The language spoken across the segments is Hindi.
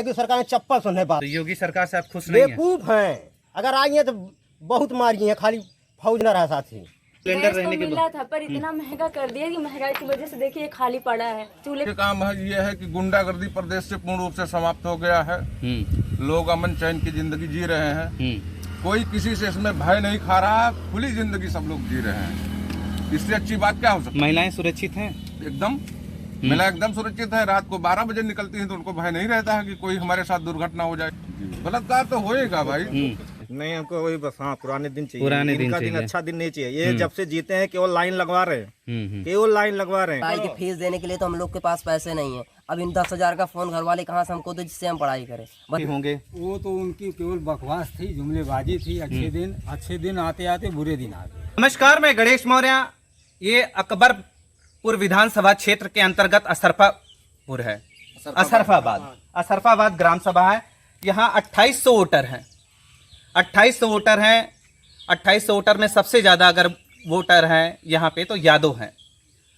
योगी सरकार ने चप्पल सुनने बात। तो योगी सरकार से आप खुश नहीं हैं? बेवकूफ हैं, अगर आई हैं तो बहुत मारी हैं, खाली फौज न रहा साथी। सिलेंडर रहने के मिला था पर इतना महंगा कर दिया कि महंगाई की वजह से देखिए खाली पड़ा है चूल्हे। ये काम है ये है कि गुंडागर्दी प्रदेश से पूर्ण रूप से समाप्त हो गया है। लोग अमन चैन की जिंदगी जी रहे हैं। कोई किसी से इसमें भय नहीं खा रहा, खुली जिंदगी सब लोग जी रहे हैं। इससे अच्छी बात क्या हो सकती है? महिलाएं सुरक्षित हैं एकदम, महिला एकदम सुरक्षित है। रात को 12 बजे निकलती हैं तो उनको भय नहीं रहता है कि कोई हमारे साथ दुर्घटना हो जाए। बलात्कार तो होएगा भाई। नहीं, हमको वही बस हाँ पुराने दिन चाहिए। पुराने दिन इनका चाहिए। अच्छा दिन नहीं चाहिए। ये जब से जीते हैं केवल लाइन लगवा रहे हैं, केवल लाइन लगवा रहे हैं। पढ़ाई की फीस देने के लिए तो हम लोग के पास पैसे नहीं है। अब इन 10,000 का फोन घर वाले कहाँ से हमको दो जिससे हम पढ़ाई करें। होंगे वो तो उनकी केवल बकवास थी, जुमलेबाजी थी। अच्छे दिन आते आते बुरे दिन आ गए। नमस्कार, मैं गणेश मौर्य। ये अकबरपुर विधानसभा क्षेत्र के अंतर्गत असरफापुर है, असरफाबाद ग्राम सभा है। यहाँ 2800 वोटर हैं। 2800 वोटर हैं। 2800 वोटर में सबसे ज़्यादा अगर वोटर हैं यहाँ पे तो यादव हैं।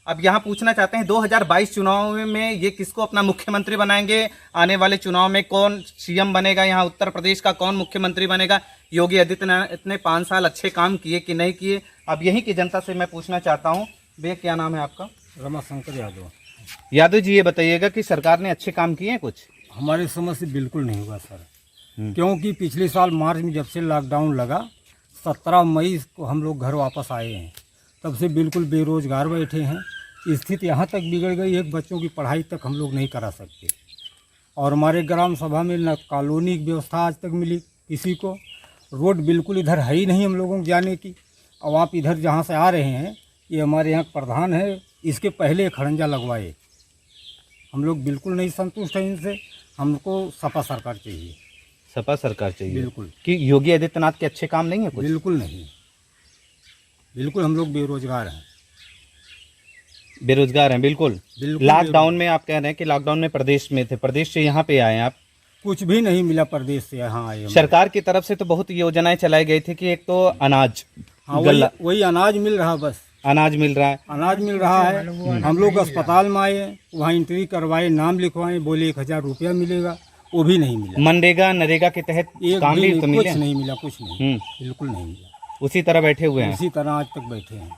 अब यहाँ पूछना चाहते हैं 2022 चुनाव में ये किसको अपना मुख्यमंत्री बनाएंगे? आने वाले चुनाव में कौन सीएम बनेगा? यहाँ उत्तर प्रदेश का कौन मुख्यमंत्री बनेगा? योगी आदित्यनाथ ने 5 साल अच्छे काम किए कि नहीं किए? अब यहीं की जनता से मैं पूछना चाहता हूँ। भैया क्या नाम है आपका? रमाशंकर यादव। यादव जी, ये बताइएगा कि सरकार ने अच्छे काम किए हैं कुछ? हमारी समझ से बिल्कुल नहीं हुआ सर, क्योंकि पिछले साल मार्च में जब से लॉकडाउन लगा, 17 मई को हम लोग घर वापस आए हैं। तब से बिल्कुल बेरोजगार बैठे हैं। स्थिति यहाँ तक बिगड़ गई है कि बच्चों की पढ़ाई तक हम लोग नहीं करा सकते। और हमारे ग्राम सभा में न कॉलोनी की व्यवस्था आज तक मिली किसी को। रोड बिल्कुल इधर है ही नहीं हम लोगों को जाने की। अब आप इधर जहाँ से आ रहे हैं, ये हमारे यहाँ प्रधान है, इसके पहले खड़ंजा लगवाए। हम लोग बिल्कुल नहीं संतुष्ट हैं इनसे। हमको सपा सरकार चाहिए। सपा सरकार चाहिए बिल्कुल। कि योगी आदित्यनाथ के अच्छे काम नहीं है कुछ? बिल्कुल नहीं, बिल्कुल हम लोग बेरोजगार हैं। बेरोजगार हैं बिल्कुल। बिल्कुल लॉकडाउन में आप कह रहे हैं कि लॉकडाउन में प्रदेश में थे, प्रदेश से यहाँ पे आए हैं आप? कुछ भी नहीं मिला प्रदेश से यहाँ आए हम। सरकार की तरफ से तो बहुत योजनाएं चलाई गई थी कि एक तो अनाज, हाँ, वही अनाज मिल रहा, बस अनाज मिल रहा है। अनाज मिल रहा है। हम लोग अस्पताल में आए, वहाँ एंट्री करवाए, नाम लिखवाए, बोले 1000 रुपया मिलेगा, वो भी नहीं मिला। मनरेगा नरेगा के तहत काम भी तो मिले? कुछ नहीं मिला, कुछ नहीं, बिल्कुल नहीं मिला। उसी तरह बैठे हुए हैं। उसी तरह आज तक बैठे हैं।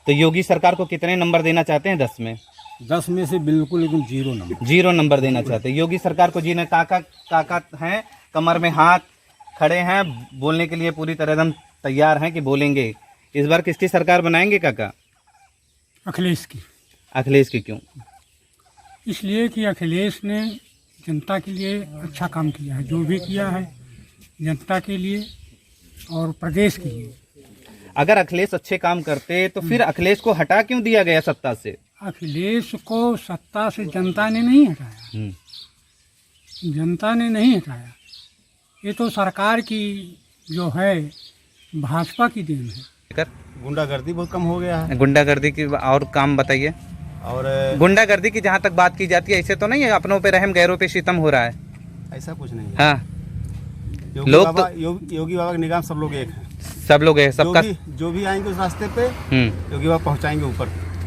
तो योगी सरकार को कितने नंबर देना चाहते हैं? 10 में? 10 में से बिल्कुल एकदम 0 नंबर। 0 नंबर देना चाहते हैं योगी सरकार को। जी ने काका हैं, कमर में हाथ, खड़े हैं, बोलने के लिए पूरी तरह एकदम तैयार हैं कि बोलेंगे। इस बार किसकी सरकार बनाएंगे काका? अखिलेश की। अखिलेश की क्यों? इसलिए कि अखिलेश ने जनता के लिए अच्छा काम किया है, जो भी किया है जनता के लिए और प्रदेश के लिए। अगर अखिलेश अच्छे काम करते तो फिर अखिलेश को हटा क्यों दिया गया सत्ता से? अखिलेश को सत्ता से जनता ने नहीं हटाया। जनता ने नहीं हटाया, ये तो सरकार की जो है भाजपा की देन है। गुंडागर्दी बहुत कम हो गया है। गुंडागर्दी की और काम बताइए। और गुंडागर्दी की जहाँ तक बात की जाती है, ऐसे तो नहीं है अपनों पे रहम गैरों पे सितम हो रहा है? ऐसा कुछ नहीं है। हाँ, लोग योगी बाबा के निगाह सब लोग एक हैं। सब लोग है, सबका जो भी आएंगे उस रास्ते पे योगी बाबा पहुँचाएंगे,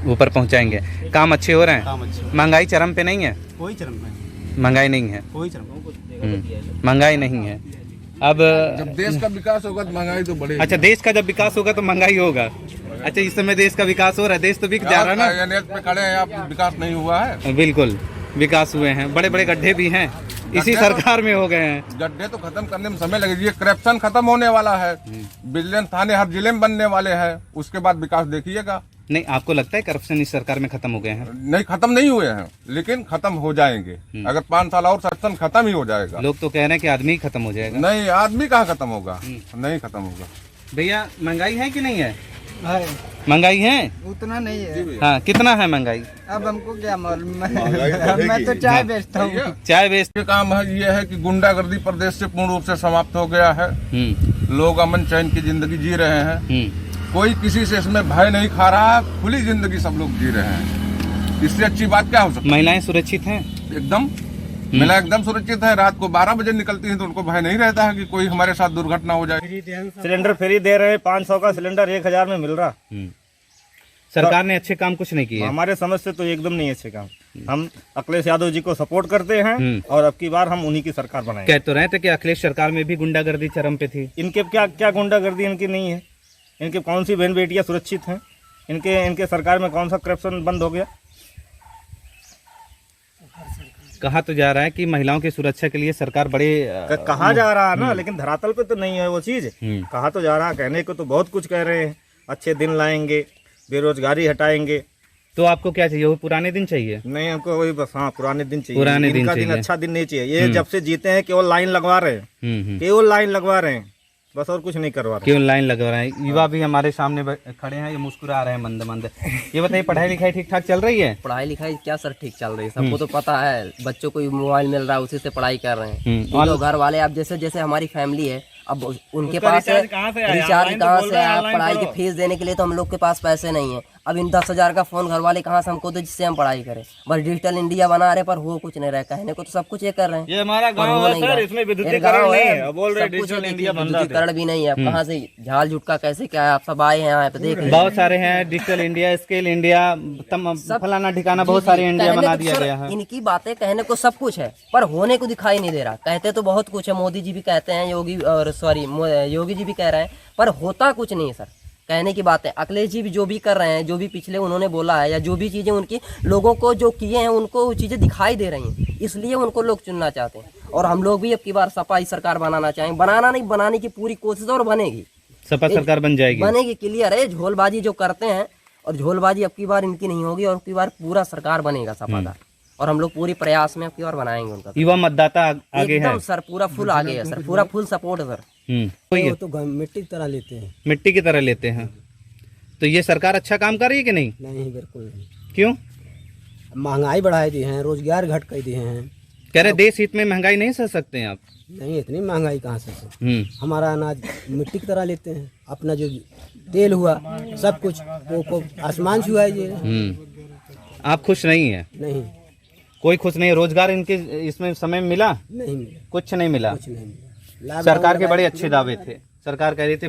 ऊपर पहुँचाएंगे। काम अच्छे हो रहे हैं? काम अच्छे। महंगाई चरम पे नहीं है? कोई चरम नहीं, महंगाई नहीं है, कोई चरम। महंगाई नहीं है। अब जब देश का विकास होगा तो महंगाई तो बढ़ेगी। अच्छा, देश का जब विकास होगा तो महंगाई होगा। अच्छा, इस समय देश का विकास हो रहा है, देश तो बिक जा रहा है ना। नेट पे खड़े हैं आप, विकास नहीं हुआ है? बिल्कुल विकास हुए हैं, बड़े बड़े गड्ढे भी हैं, इसी सरकार में हो गए हैं। गड्ढे तो खत्म करने में समय लगेगा। ये करप्शन खत्म होने वाला है, विजिलेंस थाने हर जिले में बनने वाले हैं, उसके बाद विकास देखिएगा। नहीं, आपको लगता है करप्शन इस सरकार में खत्म हो गए हैं? नहीं, खत्म नहीं हुए हैं, लेकिन खत्म हो जाएंगे। अगर 5 साल और शासन खत्म ही हो जाएगा। लोग तो कह रहे हैं कि आदमी ही खत्म हो जाएगा। नहीं, आदमी कहाँ खत्म होगा, नहीं खत्म होगा। भैया, महंगाई है कि नहीं है? महंगाई है? उतना नहीं है। हाँ, कितना है महंगाई? अब हमको क्या मालूम, मैं तो चाय बेचता हूँ। चाय बेचते काम है ये है कि गुंडागर्दी प्रदेश से पूर्ण रूप से समाप्त हो गया है। लोग अमन चैन की जिंदगी जी रहे हैं। कोई किसी से इसमें भय नहीं खा रहा, खुली जिंदगी सब लोग जी रहे हैं। इससे अच्छी बात क्या हो सकती है? महिलाएं सुरक्षित हैं एकदम, महिला एकदम सुरक्षित है। रात को 12 बजे निकलती हैं तो उनको भय नहीं रहता है कि कोई हमारे साथ दुर्घटना हो जाए। सिलेंडर फ्री दे रहे हैं, 500 का सिलेंडर 1000 में मिल रहा। सरकार ने अच्छे काम कुछ नहीं किए। हमारे समझ से तो एकदम नहीं अच्छे काम। हम अखिलेश यादव जी को सपोर्ट करते हैं और अब की बार हम उन्हीं की सरकार बनाएंगे। कह तो रहे थे कि अखिलेश सरकार में भी गुंडागर्दी चरम पे थी। इनके क्या क्या गुंडागर्दी इनकी नहीं है? इनके कौन सी बहन बेटियां सुरक्षित हैं? इनके सरकार में कौन सा करप्शन बंद हो गया? कहा तो जा रहा है कि महिलाओं की सुरक्षा के लिए सरकार बड़े कहा जा रहा है ना, लेकिन धरातल पे तो नहीं है वो चीज। कहा तो जा रहा है, कहने को तो बहुत कुछ कह रहे हैं, अच्छे दिन लाएंगे, बेरोजगारी हटाएंगे। तो आपको क्या चाहिए? वो पुराने दिन चाहिए? नहीं, हमको वही बस, हाँ, पुराने दिन चाहिए। पुराने दिन इनका चाहिए। अच्छा दिन नहीं चाहिए। ये जब से जीते हैं केवल लाइन लगवा रहे हैं, केवल लाइन लगवा रहे हैं, बस और कुछ नहीं करवा रहे। केवल लाइन लगवा रहे हैं। युवा भी हमारे सामने खड़े हैं, ये मुस्कुरा रहे हैं मंद मंद। ये बताइए, पढ़ाई लिखाई ठीक ठाक चल रही है? पढ़ाई लिखाई क्या सर ठीक चल रही है, सबको तो पता है। बच्चों को मोबाइल मिल रहा है, उसी से पढ़ाई कर रहे हैं। ये तो घर वाले, अब जैसे जैसे हमारी फैमिली है, अब उनके पास रिचार्ज कहाँ से आया? पढ़ाई की फीस देने के लिए तो हम लोग के पास पैसे नहीं है। अब इन 10,000 का फोन घर वाले कहाँ से हमको तो, जिससे हम पढ़ाई करें। बस डिजिटल इंडिया बना रहे, पर हो कुछ नहीं रहा। कहने को तो सब कुछ ये कर रहे हैं। ये हमारा गांव है सर, इसमें विद्युतीकरण नहीं है। बोल रहे डिजिटल इंडिया बन रहा है, विद्युतीकरण भी नहीं है। अब कहाँ से झाल झुटका कैसे क्या है? आप सब आए हैं यहाँ पे, देख बहुत सारे हैं, डिजिटल इंडिया, स्केल इंडिया, फलाना ठिकाना, बहुत सारे इंडिया बना दिया गया है। इनकी बातें कहने को सब कुछ है, पर होने को दिखाई नहीं दे रहा। कहते तो बहुत कुछ है, मोदी जी भी कहते हैं, योगी जी भी कह रहे हैं, पर होता कुछ नहीं सर। कहने की बात है, अखिलेश जी भी जो भी कर रहे हैं, जो भी पिछले उन्होंने बोला है, या जो भी चीजें उनकी लोगों को जो किए हैं, उनको वो चीजें दिखाई दे रही हैं, इसलिए उनको लोग चुनना चाहते हैं। और हम लोग भी अब की बार सपा ही सरकार बनाना चाहेंगे। बनाना नहीं, बनाने की पूरी कोशिश, और बनेगी। सपा सरकार बन जाएगी, बनेगी, क्लियर है। झोलबाजी जो करते हैं, और झोलबाजी अब की बार इनकी नहीं होगी, और अब की बार पूरा सरकार बनेगा सपा का। और हम लोग पूरी प्रयास में अब की बार बनाएंगे उनका। युवा मतदाता आगे है एकदम सर, पूरा फुल आगे है सर, पूरा फुल सपोर्ट है सर। वो तो मिट्टी की तरह लेते हैं। मिट्टी की तरह लेते हैं। तो ये सरकार अच्छा काम कर रही है कि नहीं? नहीं, बिल्कुल नहीं। क्यों? महंगाई बढ़ाए दिए हैं, रोजगार घट कर दिए हैं। कह रहे देश हित में महंगाई नहीं सह सकते हैं आप? नहीं, इतनी महंगाई कहाँ से? हमारा अनाज मिट्टी की तरह लेते हैं। अपना जो तेल हुआ, सब कुछ वो आसमान छुआ है ये। आप खुश नहीं है? नहीं, कोई खुश नहीं है। रोजगार इनके इसमें समय मिला? नहीं मिला, कुछ नहीं मिला। कुछ नहीं मिला। सरकार के बड़े अच्छे दावे थे। सरकार कह रही थी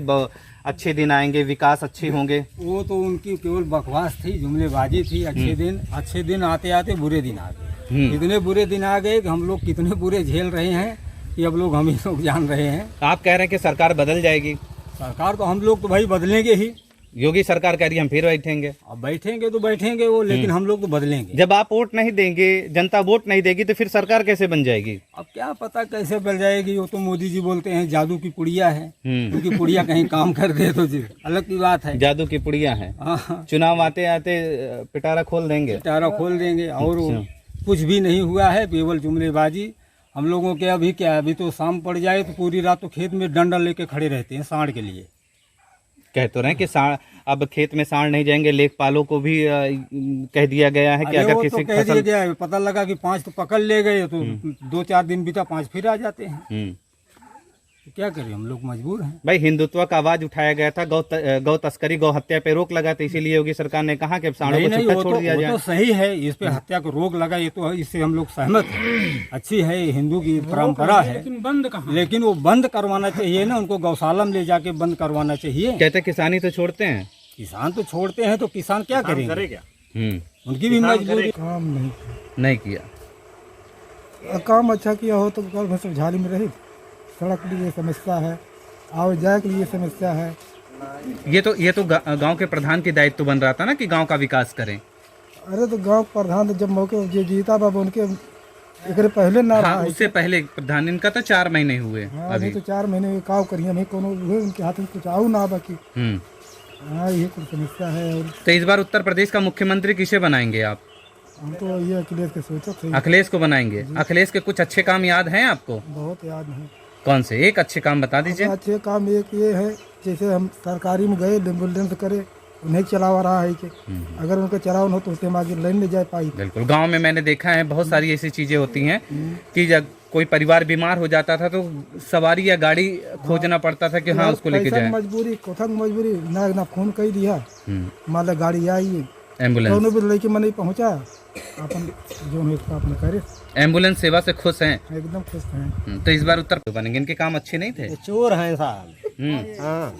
अच्छे दिन आएंगे, विकास अच्छे होंगे। वो तो उनकी केवल बकवास थी, जुमलेबाजी थी। अच्छे दिन आते आते बुरे दिन आ गए। इतने बुरे दिन आ गए कि हम लोग कितने बुरे झेल रहे हैं कि अब लोग हम ही लोग जान रहे हैं। आप कह रहे हैं कि सरकार बदल जाएगी? सरकार तो हम लोग तो भाई बदलेंगे ही। योगी सरकार कह रही है हम फिर बैठेंगे। अब बैठेंगे तो बैठेंगे वो, लेकिन हम लोग तो बदलेंगे। जब आप वोट नहीं देंगे, जनता वोट नहीं देगी, तो फिर सरकार कैसे बन जाएगी? अब क्या पता कैसे बन जाएगी। वो तो मोदी जी बोलते हैं जादू की पुड़िया है, उनकी पुड़िया कहीं काम कर दे तो जी अलग की बात है। जादू की पुड़िया है। चुनाव आते आते पिटारा खोल देंगे। पिटारा खोल देंगे। और कुछ भी नहीं हुआ है, केवल जुमलेबाजी। हम लोगों के अभी क्या, अभी तो शाम पड़ जाए तो पूरी रात तो खेत में डंडा लेके खड़े रहते हैं सांड के लिए। कह तो रहे हैं कि अब खेत में सांड नहीं जाएंगे। लेखपालों को भी कह दिया गया है कि अगर किसी कह दिया गया है, पता लगा कि 5 तो पकड़ ले गए, तो 2-4 दिन बीता 5 फिर आ जाते हैं। तो क्या करें, हम लोग मजबूर हैं। भाई, हिंदुत्व का आवाज उठाया गया था, गौ तस्करी, गौ हत्या पे रोक लगा, तो इसीलिए योगी सरकार ने कहा कि अब सांडों को छुट्टा छोड़ दिया जाए। तो सही है, इस पे हत्या को रोक लगा, ये तो इससे हम लोग सहमत हैं। अच्छी है, हिंदू की परंपरा है, लेकिन वो बंद करवाना चाहिए ना। उनको गौशाला में ले जाके बंद करवाना चाहिए। कहते किसानी तो छोड़ते हैं। किसान तो छोड़ते हैं, तो किसान क्या करेंगे? क्या उनकी भी मजबूरी। काम नहीं किया। काम अच्छा किया हो तो कल सब झाली में रही। सड़क के लिए समस्या है, आवाजाही जाए के लिए समस्या है। ये तो गांव के प्रधान की दायित्व बन रहा था ना कि गांव का विकास करें। अरे तो गांव प्रधान तो जब मौके जो जीता बाबा उनके एक पहले ना रहा। उससे पहले प्रधान इनका तो 4 महीने हुए। अभी तो 4 महीने काम करिए, हमें कोनो हुए उनके हाथ में कुछ आऊ ना बाकी। हाँ, ये कुछ समस्या है। और तो इस बार उत्तर प्रदेश का मुख्यमंत्री किसे बनाएंगे आप? हम तो ये अखिलेश के सोचो थे। अखिलेश को बनाएंगे। अखिलेश के कुछ अच्छे काम याद हैं आपको? बहुत याद है। कौन से एक अच्छे काम बता दीजिए। अच्छे काम एक ये है, जैसे हम सरकारी में गए एम्बुलेंस करे, उन्हें चलावा रहा है कि अगर उनका चलाव न हो तो उससे हम आगे लाइन में जा पाई। बिल्कुल, गांव में मैंने देखा है बहुत सारी ऐसी चीजें होती हैं कि जब कोई परिवार बीमार हो जाता था तो सवारी या गाड़ी खोजना पड़ता था कि हाँ उसको लेके जाए। मजबूरी ना फोन कर दिया, मान लो गाड़ी आई, एम्बुलेंस दोनों भी लेके मैं नहीं पहुँचा, अपन जो है अपन करे। एम्बुलेंस सेवा से खुश हैं? एकदम खुश हैं। तो इस बार उत्तर बनेंगे। इनके काम अच्छे नहीं थे? चोर हैं साहब। हाँ,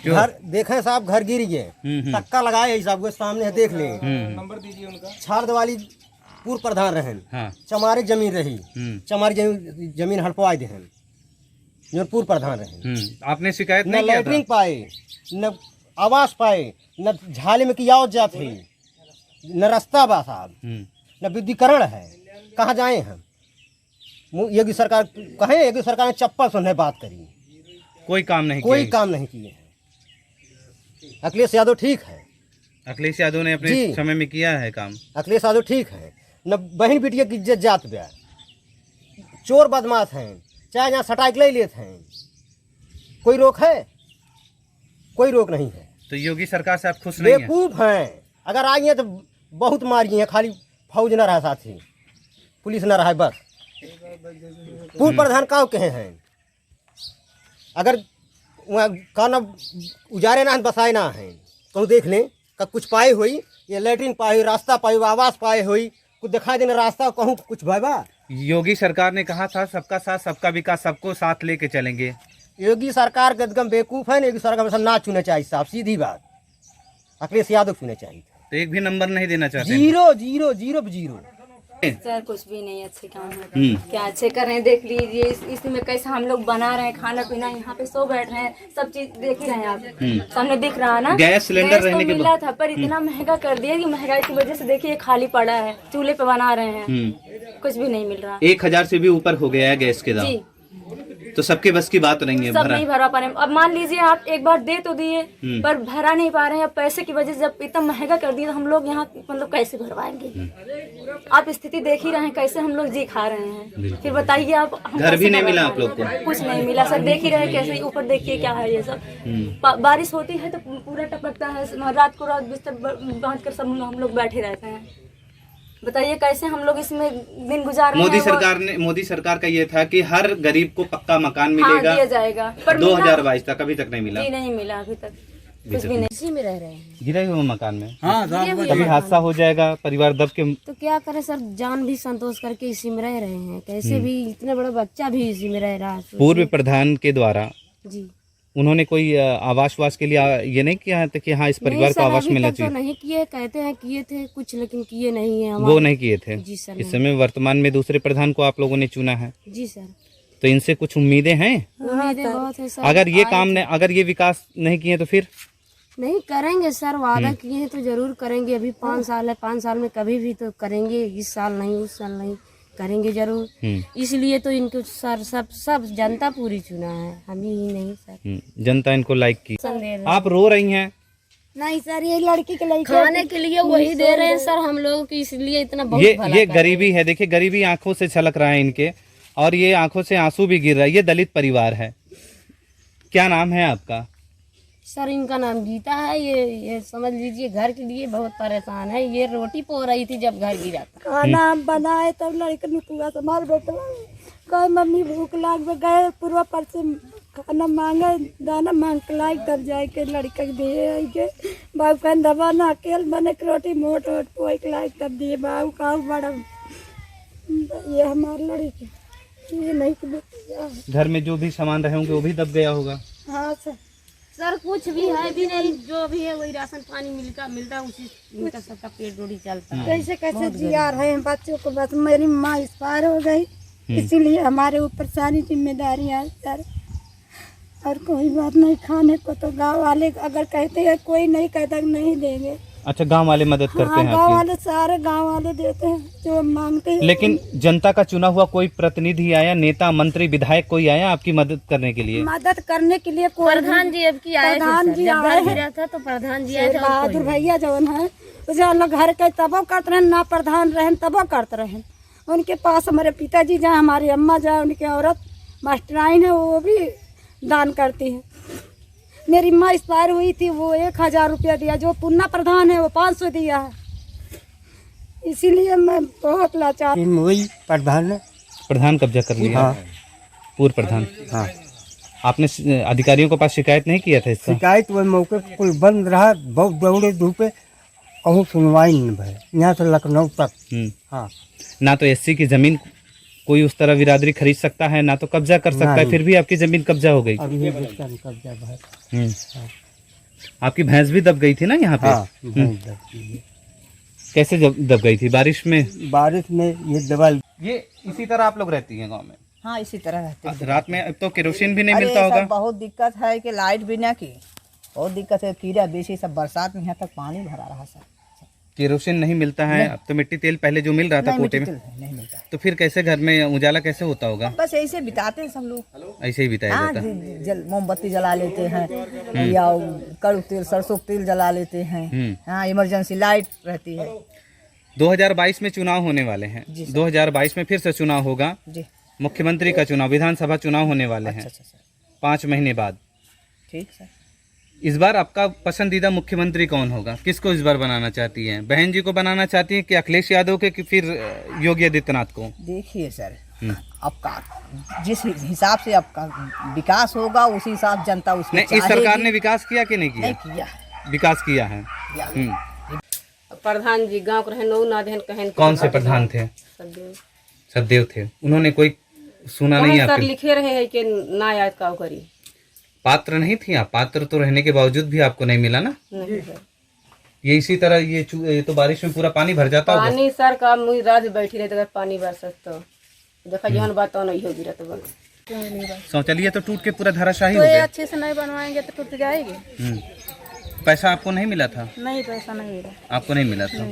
घर देखे साहब, घर गिर गए, टक्का लगाए साहब के सामने, देख ले। नंबर दीजिए उनका। छाड़ वाली पूर्व प्रधान रहन हाँ चमारी जमीन रही चमारी जमीन हड़पवाई देहन जो पूर्व प्रधान रहन आपने शिकायत न नहीं किया था? लैटरिन पाए न आवास पाए न झाले में की आवत जात है न रास्ता बा साहब न विद्युतीकरण है कहाँ जाए हम योगी सरकार कहें योगी सरकार ने चप्पल सुनने बात करी कोई काम नहीं कोई किया। काम नहीं किए हैं। अखिलेश यादव ठीक है अखिलेश यादव ने अपने जी। समय में किया है काम। अखिलेश यादव ठीक है न बहन बेटिया की इज्जत जात ब्या चोर बदमाश हैं चाहे यहाँ सटाइक ले लेते हैं कोई रोक है कोई रोक नहीं है तो योगी सरकार से आप खुश नहीं हैं? बेवकूफ हैं अगर आई हैं तो बहुत मारी हैं खाली फौज न रहा साथी पुलिस न रहा बस पूर्व प्रधान का कहे हैं अगर वहाँ का न उजारे ना बसाए ना हैं तो देख लें का कुछ पाए हुई ये लैट्रिन पाए हुई रास्ता पाए हुई आवास पाए हुई कुछ दिखाई देना रास्ता कहूँ कुछ भाई योगी सरकार ने कहा था सबका साथ सबका विकास सबको साथ लेके चलेंगे। योगी सरकार गदगम बेवकूफ़ है योगी सरकार में ना चुने चाहिए साहब सीधी बात अखिलेश यादव चुने चाहिए तो एक भी नंबर नहीं देना चाहते? Zero zero zero zero sir कुछ भी नहीं अच्छे काम है क्या अच्छे कर रहे हैं देख लीजिए इसमें कैसे हम लोग बना रहे हैं खाना पीना यहाँ पे सो बैठ रहे हैं सब चीज देख ही रहे हैं आप सामने दिख रहा है ना गैस सिलेंडर रहने के मिला था पर इतना महंगा कर दिया कि महंगाई की वजह से देखिए खाली पड़ा है चूल्हे पे बना रहे हैं कुछ भी नहीं मिल रहा 1000 से भी ऊपर हो गया है गैस के दाम। जी तो सबके बस की बात नहीं है सब भरा। नहीं भरा पा रहे हैं। अब मान लीजिए आप एक बार दे तो दिए पर भरा नहीं पा रहे हैं अब पैसे की वजह से जब इतना महंगा कर दिया तो हम लोग यहाँ मतलब कैसे भरवाएंगे आप स्थिति देख ही रहे हैं कैसे हम लोग जी खा रहे हैं फिर बताइए आप हम घर भी कैसे नहीं मिला भरवाएं? आप लोग को? कुछ नहीं मिला सर देख ही रहे हैं कैसे ऊपर देखिए क्या है ये सब बारिश होती है तो पूरा टपकता है रात को रात बिस्तर बांध कर सब हम लोग बैठे रहते हैं बताइए कैसे हम लोग इसमें दिन गुजार रहे हैं। मोदी सरकार का ये था कि हर गरीब को पक्का मकान मिलेगा दिया जाएगा पर 2022 तक अभी तक नहीं मिला। जी नहीं मिला अभी तक कुछ भी नहीं इसी में रह रहे हैं गिरे हुए मकान में हाँ कभी हादसा हो जाएगा परिवार दब के। तो क्या करें सर जान भी संतोष करके इसी में रह रहे हैं कैसे भी इतने बड़ा बच्चा भी इसी में रह रहा है पूर्व प्रधान के द्वारा जी उन्होंने कोई आवास के लिए ये नहीं किया है कि हाँ इस परिवार को आवास मिलना तो चाहिए? नहीं किए कहते हैं किए थे कुछ लेकिन किए नहीं है वो नहीं किए थे। जी सर इस समय वर्तमान में दूसरे प्रधान को आप लोगों ने चुना है जी सर तो इनसे कुछ उम्मीदें हैं? उम्मीदें बहुत है सर अगर ये काम ने अगर ये विकास नहीं किए तो फिर नहीं करेंगे सर वादा किए हैं तो जरूर करेंगे अभी 5 साल है 5 साल में कभी भी तो करेंगे इस साल नहीं उस साल नहीं करेंगे जरूर इसलिए तो इनको सर सब जनता पूरी चुना है हम ही नहीं सर जनता इनको लाइक की। संदेह आप रो रही हैं? नहीं सर ये लड़की के लिए खाने के लिए वही दे रहे हैं सर हम लोगों की इसलिए इतना बहुत ये गरीबी है। देखिए गरीबी आंखों से छलक रहा है इनके और ये आंखों से आंसू भी गिर रहा है। ये दलित परिवार है। क्या नाम है आपका? सर इनका नाम गीता है ये समझ लीजिए घर के लिए बहुत परेशान है ये रोटी पो रही थी जब घर गिरा था खाना बनाए तब लड़के ने पूरा संभाल बैठा कहे मम्मी भूख लाग गए पूरा पर से खाना मांगे दाना मांग के लाग तब जाए के लड़का के दिए आई के बाबू कहन दबा ना अकेल बने के रोटी मोट वोट पोई के लाग तब दिए बाबू का बड़ा ये हमारे लड़की ये नहीं घर में जो भी सामान रहे होंगे वो भी दब गया होगा। हाँ सर कुछ भी है भी नहीं जो भी है वही राशन पानी मिलता उसी इनका सबका पेट रोटी चलता है कैसे कैसे जिया रहे हैं बच्चों को बस मेरी माँ एक्सपायर हो गई इसीलिए हमारे ऊपर सारी जिम्मेदारी है सर और कोई बात नहीं खाने को तो गांव वाले अगर कहते हैं कोई नहीं कहता नहीं देंगे। अच्छा गांव वाले मदद करते हैं? गांव वाले सारे गांव वाले देते हैं जो मांगते हैं। लेकिन जनता का चुना हुआ कोई प्रतिनिधि आया नेता मंत्री विधायक कोई आया आपकी मदद करने के लिए? मदद करने के लिए कोई प्रधान जी अब की आए प्रधान जी आए हैं था तो प्रधान जी आए थे बहादुर भैया जवन है उसे घर के तबो करते रहे ना प्रधान रहे तबो करते रहे उनके पास हमारे पिताजी जाए हमारी अम्मा जाए उनकी औरत मास्टराइन है वो भी दान करती है। मेरी माँ एक्सपायर हुई थी वो 1000 रुपया दिया जो पुन्ना प्रधान है वो 500 दिया है इसीलिए मैं बहुत लाचार। वही प्रधान कब्जा कर लिया? हाँ। पूर्व प्रधान? हाँ। आपने अधिकारियों के पास शिकायत नहीं किया था इसका? शिकायत वही मौके पर कुल बंद रहा बहुत दौड़े धूपे कहूँ सुनवाई नहीं भाई यहाँ से लखनऊ तक। हाँ ना तो एससी की जमीन कोई उस तरह बिरादरी खरीद सकता है ना तो कब्जा कर सकता है फिर भी आपकी जमीन कब्जा हो गई। अब ये कब्जा भाई आपकी भैंस भी दब गई थी ना यहाँ पे? हाँ, कैसे दब गई थी बारिश में? बारिश में ये दबल। ये इसी तरह आप लोग रहती हैं गांव में? हाँ इसी तरह रहते हैं। रात में अब तो केरोसिन भी नहीं अरे मिलता होगा? सब बहुत दिक्कत है कि लाइट भी ना की, बहुत दिक्कत है। कीड़ा बेसी सब बरसात में यहाँ तक पानी भरा रहा सर। केरोसिन नहीं मिलता है? अब तो मिट्टी तेल पहले जो मिल रहा था कोटे में, नहीं मिलता। तो फिर कैसे घर में उजाला कैसे होता होगा? बस ऐसे बिताते हैं सब लोग, ऐसे ही बिताया हाँ, जाता? मोमबत्ती जला लेते हैं या कड़ू तेल सरसों तेल जला लेते हैं। हाँ इमरजेंसी लाइट रहती है। 2022 में चुनाव होने वाले हैं। 2022 में फिर से चुनाव होगा, मुख्यमंत्री का चुनाव, विधानसभा चुनाव होने वाले हैं 5 महीने बाद। ठीक सर। इस बार आपका पसंदीदा मुख्यमंत्री कौन होगा? किसको इस बार बनाना चाहती हैं? बहन जी को बनाना चाहती हैं कि अखिलेश यादव के, कि फिर योगी आदित्यनाथ को? देखिए सर, आपका जिस हिसाब से आपका विकास होगा उसी हिसाब जनता उसको नहीं, इस सरकार ने विकास किया कि नहीं किया? नहीं किया। विकास किया है। प्रधान जी गांव के रहन ना देहन कहन। कौन से प्रधान थे? सदैव थे। उन्होंने कोई सुना नहीं सर आपके? लिखे रहे हैं कि ना याद का करी। पात्र नहीं थी आप? पात्र तो रहने के बावजूद भी आपको नहीं मिला ना? नहीं सर। ये इसी तरह ये तो बारिश में पूरा पानी भर जाता होगा? पानी सर का मुझे रात बैठी रहे अगर पानी बरसत तो देखा जहन बात तो नहीं होगी रहता बस। शौचालय तो टूट के पूरा धराशाही हो गया। अच्छे से नहीं बनवाएंगे तो टूट जाएगी। पैसा आपको नहीं मिला था? नहीं पैसा नहीं मिला। आपको नहीं मिला था?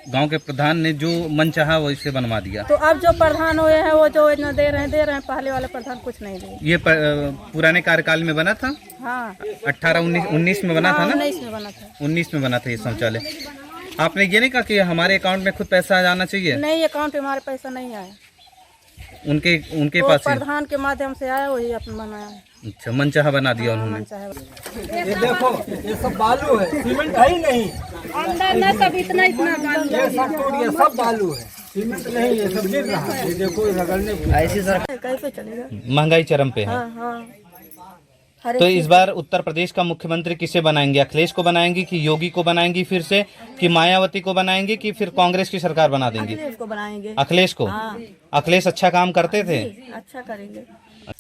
गांव के प्रधान ने जो मन चाहा वैसे बनवा दिया। तो अब जो प्रधान हुए हैं वो जो इतना दे रहे हैं, पहले वाले प्रधान कुछ नहीं दे। ये पुराने कार्यकाल में बना था? हाँ 18-19 में बना था ना? 19 में बना था। 19 में बना था ये शौचालय। आपने ये नहीं कहा कि हमारे अकाउंट में खुद पैसा आ जाना चाहिए? नहीं अकाउंट में हमारे पैसा नहीं आया, उनके पास ही? प्रधान के माध्यम से आया, वही अपना बनाया। अच्छा, मनचाहा बना दिया उन्होंने। ये देखो ये सब बालू है, सीमेंट है ही नहीं अंदर ना सब इतना बालू, ये सब टूट गया, सब बालू है, सीमेंट नहीं, ये सब गिर रहा है। ये देखो रगड़ने ऐसी सर कैसे चलेगा? महंगाई चरम पे है। तो इस बार उत्तर प्रदेश का मुख्यमंत्री किसे बनाएंगे? अखिलेश को बनाएंगे कि योगी को बनाएंगी फिर से, कि मायावती को बनाएंगे, कि फिर कांग्रेस की सरकार बना देंगी? अखिलेश को बनाएंगे। अखिलेश को? अखिलेश अच्छा काम करते थे? अच्छा करेंगे।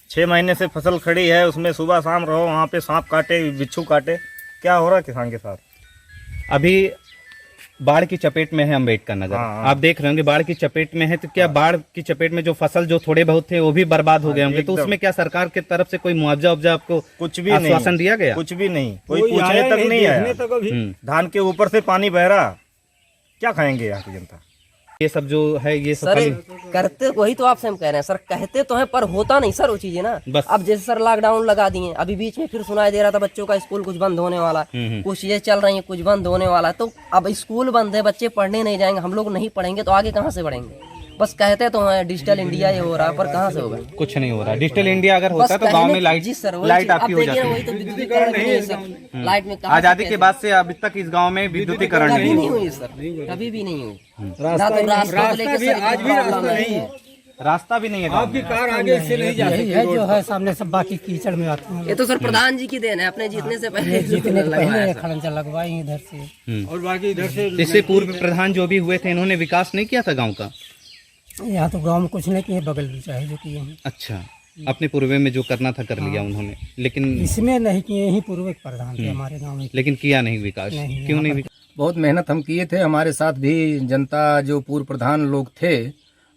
6 महीने से फसल खड़ी है, उसमें सुबह शाम रहो, वहाँ पे सांप काटे, बिच्छू काटे, क्या हो रहा है किसान के साथ? अभी बाढ़ की चपेट में है अम्बेडकर नगर। आप देख रहे होंगे बाढ़ की चपेट में है, तो क्या बाढ़ की चपेट में जो फसल जो थोड़े बहुत थे वो भी बर्बाद हो गए होंगे? तो उसमें क्या सरकार की तरफ से कोई मुआवजा आपको कुछ भी आश्वासन दिया गया? कुछ भी नहीं, कोई पूछने तक नहीं आया। धान के ऊपर से पानी बह रहा, क्या खाएंगे यहाँ की जनता? ये सब जो है ये सब सर करते वही तो आपसे हम कह रहे हैं सर, कहते तो हैं पर होता नहीं सर वो चीजें ना। बस। अब जैसे सर लॉकडाउन लगा दिए, अभी बीच में फिर सुनाई दे रहा था बच्चों का स्कूल कुछ बंद होने वाला, कुछ चीजें चल रही हैं कुछ बंद होने वाला। तो अब स्कूल बंद है, बच्चे पढ़ने नहीं जाएंगे, हम लोग नहीं पढ़ेंगे तो आगे कहाँ से बढ़ेंगे? बस कहते तो हैं डिजिटल इंडिया ये हो रहा है, पर कहाँ से होगा? कुछ नहीं हो रहा। डिजिटल इंडिया अगर होता तो गांव में लाइट आपकी हो जाती। लाइट में आजादी के बाद से अभी तक इस गांव में विद्युतीकरण नहीं हुई सर, कभी भी नहीं हुई। रास्ता भी नहीं है, आपकी कार आगे से नहीं जा सकती है, जो है सामने सब बाकी कीचड़ में आते हैं। ये तो सर प्रधान जी की देन है, अपने जीतने से पहले खड़ंजा लगवाई इधर से और बाकी इधर से। इससे पूर्व प्रधान जो भी हुए थे इन्होंने विकास नहीं किया था गांव का? यहाँ तो गांव में कुछ नहीं किए, बगल में चाहे जो किए हैं। अच्छा, अपने पूर्व में जो करना था कर लिया उन्होंने, लेकिन इसमें नहीं किए, यही पूर्व प्रधान थे हमारे गांव में, लेकिन किया नहीं विकास। क्यों नहीं? बहुत मेहनत हम किए थे, हमारे साथ भी जनता जो पूर्व प्रधान लोग थे,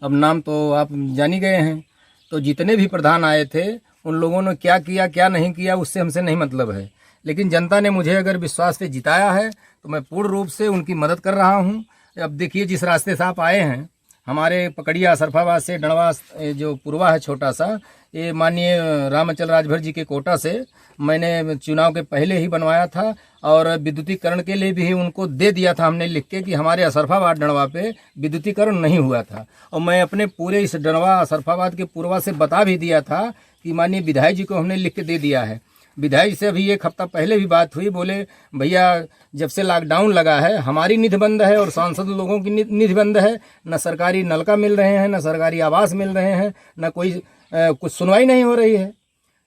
अब नाम तो आप जान ही गए हैं। तो जितने भी प्रधान आए थे उन लोगों ने क्या किया क्या नहीं किया उससे हमसे नहीं मतलब है, लेकिन जनता ने मुझे अगर विश्वास से जिताया है तो मैं पूर्ण रूप से उनकी मदद कर रहा हूँ। अब देखिए जिस रास्ते से आप आए हैं, हमारे पकड़िया सरफाबाद से डणवा जो पूर्वा है छोटा सा, ये माननीय रामचल राजभर जी के कोटा से मैंने चुनाव के पहले ही बनवाया था और विद्युतीकरण के लिए भी उनको दे दिया था हमने लिख के कि हमारे असरफाबाद डणवा पे विद्युतीकरण नहीं हुआ था। और मैं अपने पूरे इस डणवा असरफाबाद के पूर्वा से बता भी दिया था कि माननीय विधायक जी को हमने लिख के दे दिया है। विधायक से अभी 1 हफ्ता पहले भी बात हुई, बोले भैया जब से लॉकडाउन लगा है हमारी निधि बंद है और सांसद लोगों की निधि बंद है, न सरकारी नलका मिल रहे हैं, न सरकारी आवास मिल रहे हैं, न कोई कुछ सुनवाई नहीं हो रही है।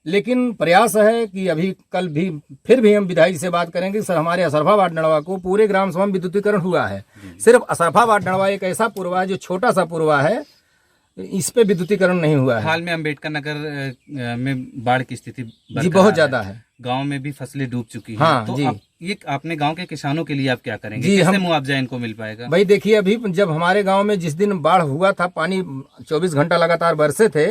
लेकिन प्रयास है कि अभी कल भी फिर भी हम विधायक से बात करेंगे सर हमारे असरफाबाद डणवा को पूरे ग्राम सभा में विद्युतीकरण हुआ है। सिर्फ असरफाबाद डणवा एक ऐसा पूर्वा है जो छोटा सा पूर्वा है इस पे विद्युतीकरण नहीं हुआ है। हाल में अम्बेडकर नगर में बाढ़ की स्थिति जी बरकरार बहुत ज्यादा है। गांव में भी फसलें डूब चुकी हैं। हाँ, तो जी। ये आपने गांव के किसानों के लिए आप क्या करेंगे? जी, कैसे मुआवजा इनको मिल पाएगा? भाई देखिए, अभी जब हमारे गांव में जिस दिन बाढ़ हुआ था, पानी 24 घंटा लगातार बरसे थे,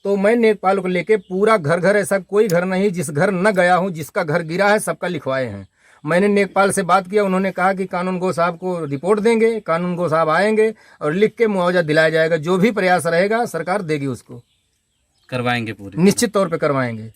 तो मैं नेकपाल को लेके पूरा घर घर, ऐसा कोई घर नहीं जिस घर न गया हूँ, जिसका घर गिरा है सबका लिखवाए हैं। मैंने नेकपाल से बात किया, उन्होंने कहा कि कानून गो साहब को रिपोर्ट देंगे, कानून गो साहब आएंगे और लिख के मुआवजा दिलाया जाएगा। जो भी प्रयास रहेगा सरकार देगी, उसको करवाएंगे पूरे, निश्चित तौर पे करवाएंगे।